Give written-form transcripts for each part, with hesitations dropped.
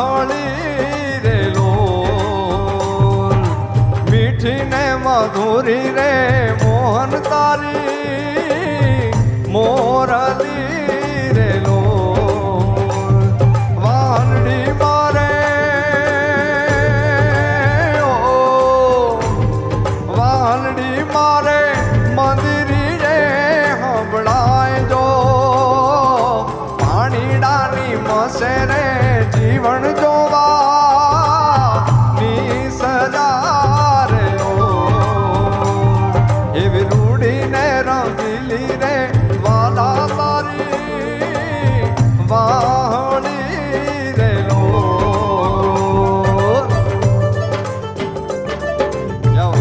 વાહળી રે લોલ મીઠી ને મધુરી રે મોહન તારી મોરલી રે લોલ વાહડી મારે વાહડી મારે મંદિરી રે હંભળાય જો પાણીડાની મસે રે જીવન જોવા ની સજા રે એવી રૂડી ને રંગીલી રે વાલા તારી વાહળી રે જાઓ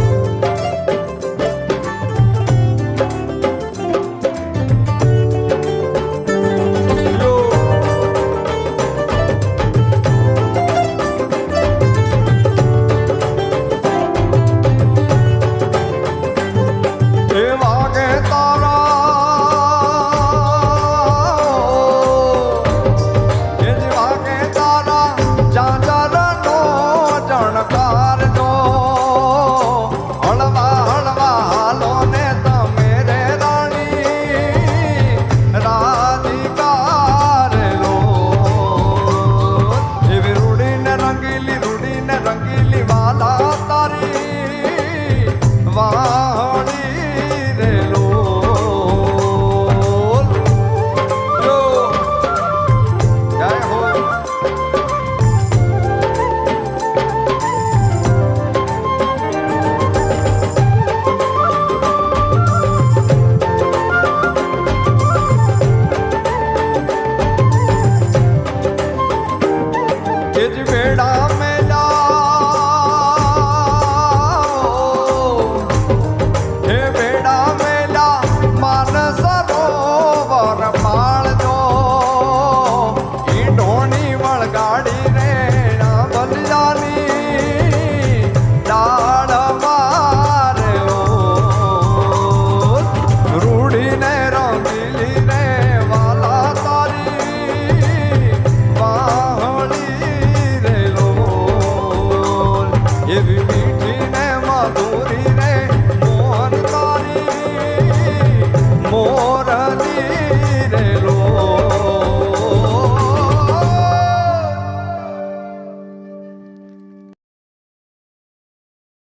બેડા